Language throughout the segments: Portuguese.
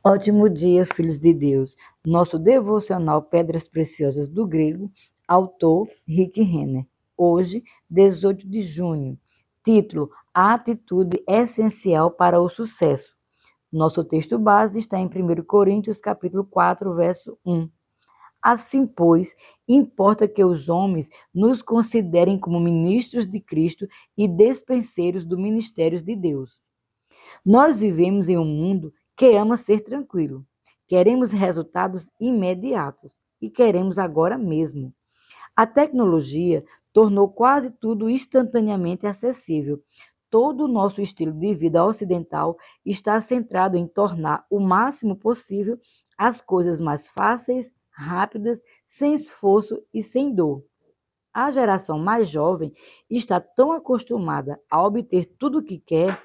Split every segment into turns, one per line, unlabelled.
Ótimo dia, filhos de Deus. Nosso devocional Pedras Preciosas do Grego, autor Rick Renner. Hoje, 18 de junho. Título: A atitude essencial para o sucesso. Nosso texto base está em 1 Coríntios, capítulo 4, verso 1. Assim, pois, importa que os homens nos considerem como ministros de Cristo e despenseiros do ministério de Deus. Nós vivemos em um mundo que ama ser tranquilo. Queremos resultados imediatos e queremos agora mesmo. A tecnologia tornou quase tudo instantaneamente acessível. Todo o nosso estilo de vida ocidental está centrado em tornar o máximo possível as coisas mais fáceis, rápidas, sem esforço e sem dor. A geração mais jovem está tão acostumada a obter tudo o que quer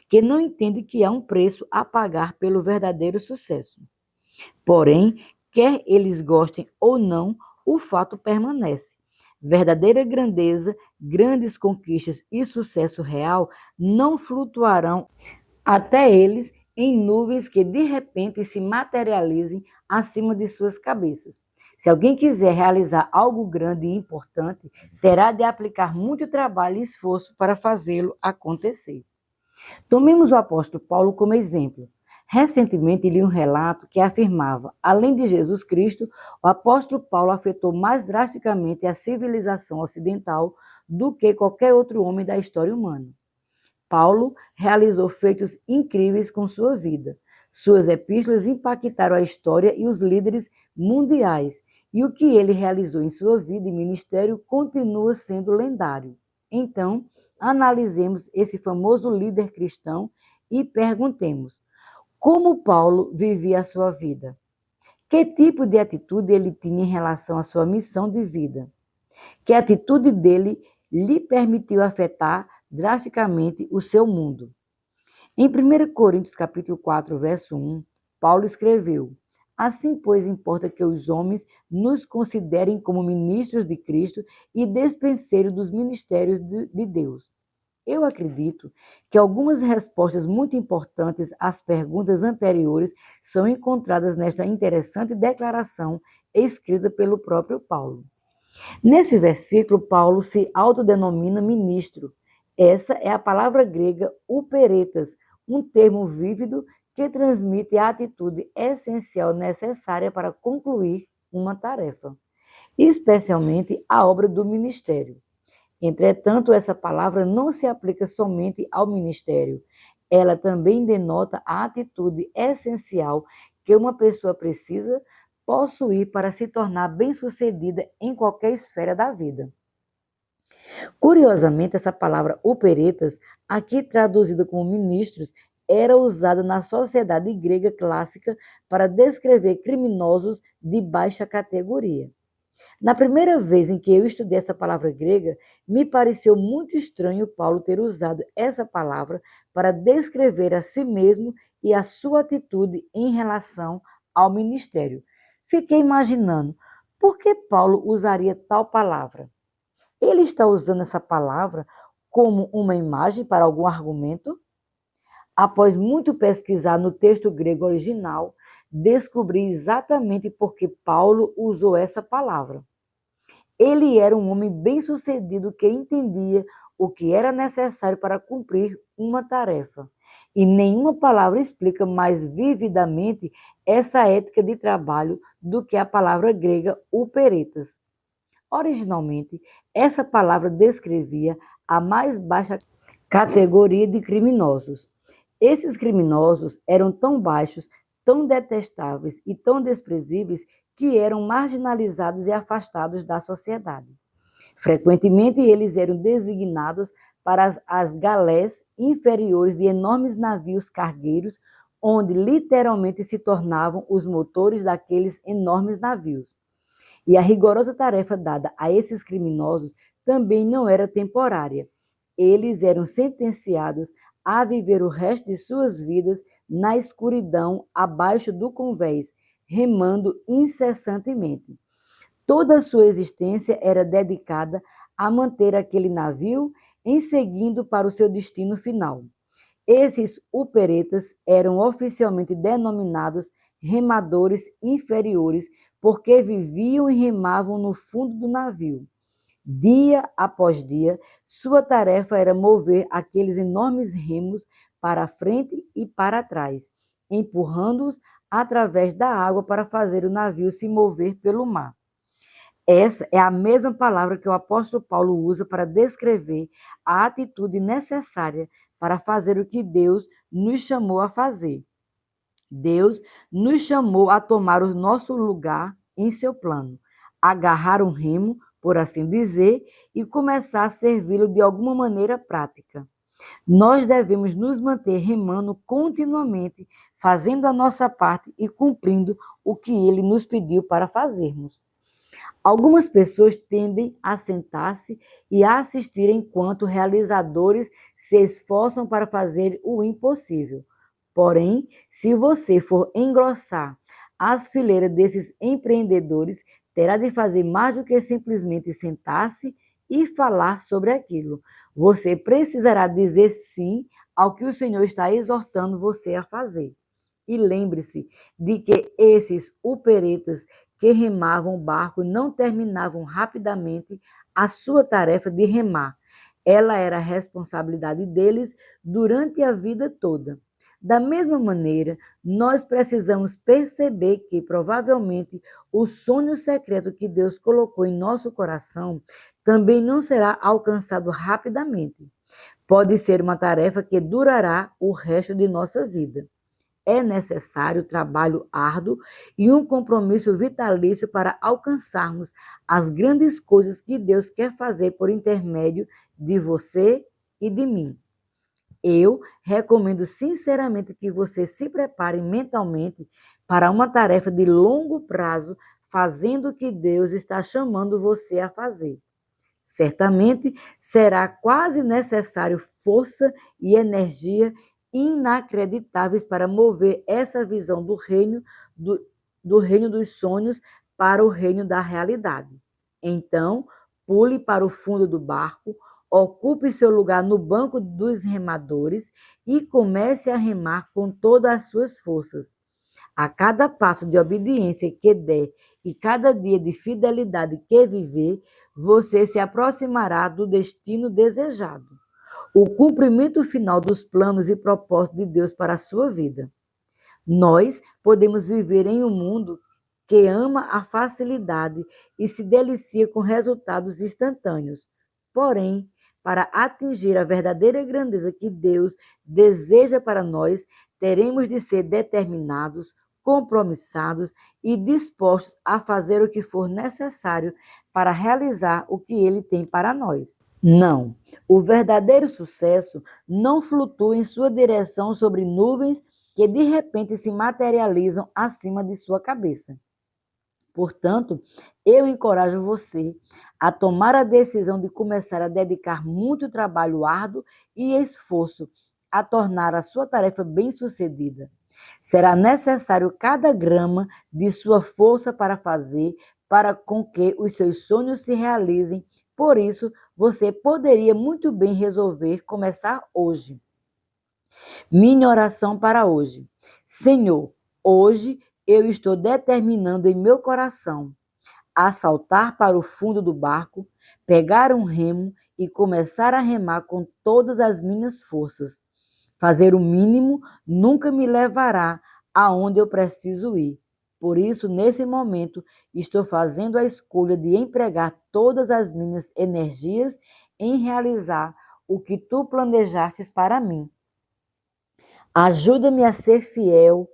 que não entende que há um preço a pagar pelo verdadeiro sucesso. Porém, quer eles gostem ou não, o fato permanece. Verdadeira grandeza, grandes conquistas e sucesso real não flutuarão até eles em nuvens que de repente se materializem acima de suas cabeças. Se alguém quiser realizar algo grande e importante, terá de aplicar muito trabalho e esforço para fazê-lo acontecer. Tomemos o apóstolo Paulo como exemplo. Recentemente li um relato que afirmava, além de Jesus Cristo, o apóstolo Paulo afetou mais drasticamente a civilização ocidental do que qualquer outro homem da história humana. Paulo realizou feitos incríveis com sua vida. Suas epístolas impactaram a história e os líderes mundiais, e o que ele realizou em sua vida e ministério continua sendo lendário. Então, analisemos esse famoso líder cristão e perguntemos: como Paulo vivia a sua vida? Que tipo de atitude ele tinha em relação à sua missão de vida? Que atitude dele lhe permitiu afetar drasticamente o seu mundo? Em 1 Coríntios capítulo 4, verso 1, Paulo escreveu: Assim, pois, importa que os homens nos considerem como ministros de Cristo e despenseiros dos ministérios de Deus. Eu acredito que algumas respostas muito importantes às perguntas anteriores são encontradas nesta interessante declaração escrita pelo próprio Paulo. Nesse versículo, Paulo se autodenomina ministro. Essa é a palavra grega uperetas, um termo vívido que transmite a atitude essencial necessária para concluir uma tarefa, especialmente a obra do ministério. Entretanto, essa palavra não se aplica somente ao ministério. Ela também denota a atitude essencial que uma pessoa precisa possuir para se tornar bem-sucedida em qualquer esfera da vida. Curiosamente, essa palavra operetas, aqui traduzida como ministros, era usada na sociedade grega clássica para descrever criminosos de baixa categoria. Na primeira vez em que eu estudei essa palavra grega, me pareceu muito estranho Paulo ter usado essa palavra para descrever a si mesmo e a sua atitude em relação ao ministério. Fiquei imaginando, por que Paulo usaria tal palavra? Ele está usando essa palavra como uma imagem para algum argumento? Após muito pesquisar no texto grego original, descobri exatamente por que Paulo usou essa palavra. Ele era um homem bem-sucedido que entendia o que era necessário para cumprir uma tarefa. E nenhuma palavra explica mais vividamente essa ética de trabalho do que a palavra grega operetas. Originalmente, essa palavra descrevia a mais baixa categoria de criminosos. Esses criminosos eram tão baixos, tão detestáveis e tão desprezíveis que eram marginalizados e afastados da sociedade. Frequentemente, eles eram designados para as galés inferiores de enormes navios cargueiros, onde literalmente se tornavam os motores daqueles enormes navios. E a rigorosa tarefa dada a esses criminosos também não era temporária. Eles eram sentenciados a viver o resto de suas vidas na escuridão abaixo do convés, remando incessantemente. Toda a sua existência era dedicada a manter aquele navio em seguindo para o seu destino final. Esses uperetas eram oficialmente denominados remadores inferiores, porque viviam e remavam no fundo do navio. Dia após dia, sua tarefa era mover aqueles enormes remos para frente e para trás, empurrando-os através da água para fazer o navio se mover pelo mar. Essa é a mesma palavra que o apóstolo Paulo usa para descrever a atitude necessária para fazer o que Deus nos chamou a fazer. Deus nos chamou a tomar o nosso lugar em seu plano, agarrar um remo, por assim dizer, e começar a servi-lo de alguma maneira prática. Nós devemos nos manter remando continuamente, fazendo a nossa parte e cumprindo o que ele nos pediu para fazermos. Algumas pessoas tendem a sentar-se e a assistir enquanto realizadores se esforçam para fazer o impossível. Porém, se você for engrossar as fileiras desses empreendedores, terá de fazer mais do que simplesmente sentar-se e falar sobre aquilo. Você precisará dizer sim ao que o Senhor está exortando você a fazer. E lembre-se de que esses uperetas que remavam o barco não terminavam rapidamente a sua tarefa de remar. Ela era a responsabilidade deles durante a vida toda. Da mesma maneira, nós precisamos perceber que, provavelmente, o sonho secreto que Deus colocou em nosso coração também não será alcançado rapidamente. Pode ser uma tarefa que durará o resto de nossa vida. É necessário trabalho árduo e um compromisso vitalício para alcançarmos as grandes coisas que Deus quer fazer por intermédio de você e de mim. Eu recomendo sinceramente que você se prepare mentalmente para uma tarefa de longo prazo, fazendo o que Deus está chamando você a fazer. Certamente será quase necessário força e energia inacreditáveis para mover essa visão do reino dos sonhos para o reino da realidade. Então, pule para o fundo do barco, ocupe seu lugar no banco dos remadores e comece a remar com todas as suas forças. A cada passo de obediência que der e cada dia de fidelidade que viver, você se aproximará do destino desejado, o cumprimento final dos planos e propósitos de Deus para a sua vida. Nós podemos viver em um mundo que ama a facilidade e se delicia com resultados instantâneos. Porém, para atingir a verdadeira grandeza que Deus deseja para nós, teremos de ser determinados, compromissados e dispostos a fazer o que for necessário para realizar o que Ele tem para nós. Não, o verdadeiro sucesso não flutua em sua direção sobre nuvens que de repente se materializam acima de sua cabeça. Portanto, eu encorajo você a tomar a decisão de começar a dedicar muito trabalho árduo e esforço a tornar a sua tarefa bem-sucedida. Será necessário cada grama de sua força para fazer, para com que os seus sonhos se realizem. Por isso, você poderia muito bem resolver começar hoje. Minha oração para hoje. Senhor, hoje eu estou determinando em meu coração a saltar para o fundo do barco, pegar um remo e começar a remar com todas as minhas forças. Fazer o mínimo nunca me levará aonde eu preciso ir. Por isso, nesse momento, estou fazendo a escolha de empregar todas as minhas energias em realizar o que tu planejaste para mim. Ajuda-me a ser fiel,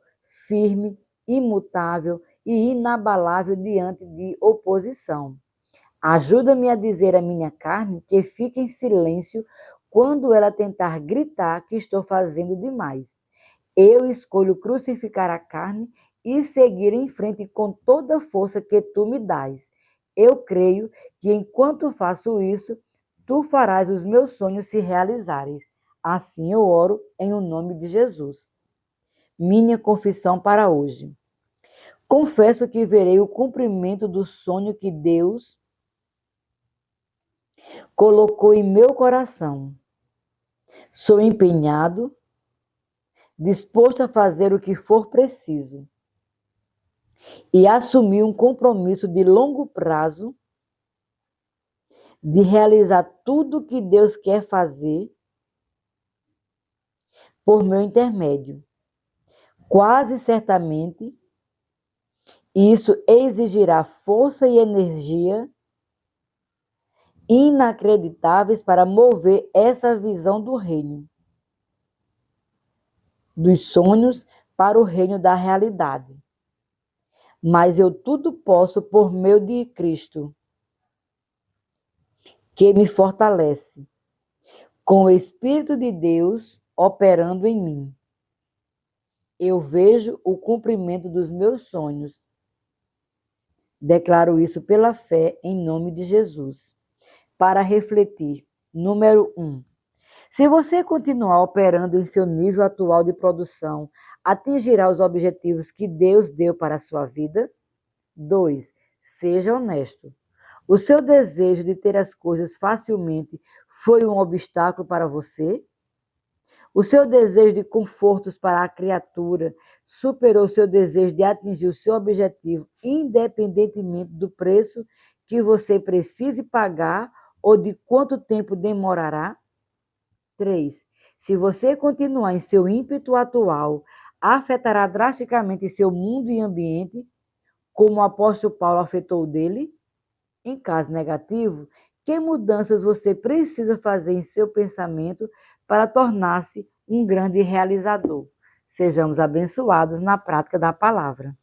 firme, imutável e inabalável diante de oposição. Ajuda-me a dizer à minha carne que fique em silêncio quando ela tentar gritar que estou fazendo demais. Eu escolho crucificar a carne e seguir em frente com toda a força que tu me dás. Eu creio que enquanto faço isso, tu farás os meus sonhos se realizarem. Assim eu oro em o nome de Jesus. Minha confissão para hoje. Confesso que verei o cumprimento do sonho que Deus colocou em meu coração. Sou empenhado, disposto a fazer o que for preciso e assumir um compromisso de longo prazo de realizar tudo o que Deus quer fazer por meu intermédio. Quase certamente, isso exigirá força e energia inacreditáveis para mover essa visão do reino, dos sonhos para o reino da realidade. Mas eu tudo posso por meio de Cristo, que me fortalece, com o Espírito de Deus operando em mim. Eu vejo o cumprimento dos meus sonhos. Declaro isso pela fé em nome de Jesus. Para refletir, número 1. Se você continuar operando em seu nível atual de produção, atingirá os objetivos que Deus deu para a sua vida? 2. Seja honesto. O seu desejo de ter as coisas facilmente foi um obstáculo para você? O seu desejo de confortos para a criatura superou o seu desejo de atingir o seu objetivo, independentemente do preço que você precise pagar ou de quanto tempo demorará? 3. Se você continuar em seu ímpeto atual, afetará drasticamente seu mundo e ambiente, como o apóstolo Paulo afetou o dele? Em caso negativo, que mudanças você precisa fazer em seu pensamento para tornar-se um grande realizador? Sejamos abençoados na prática da palavra.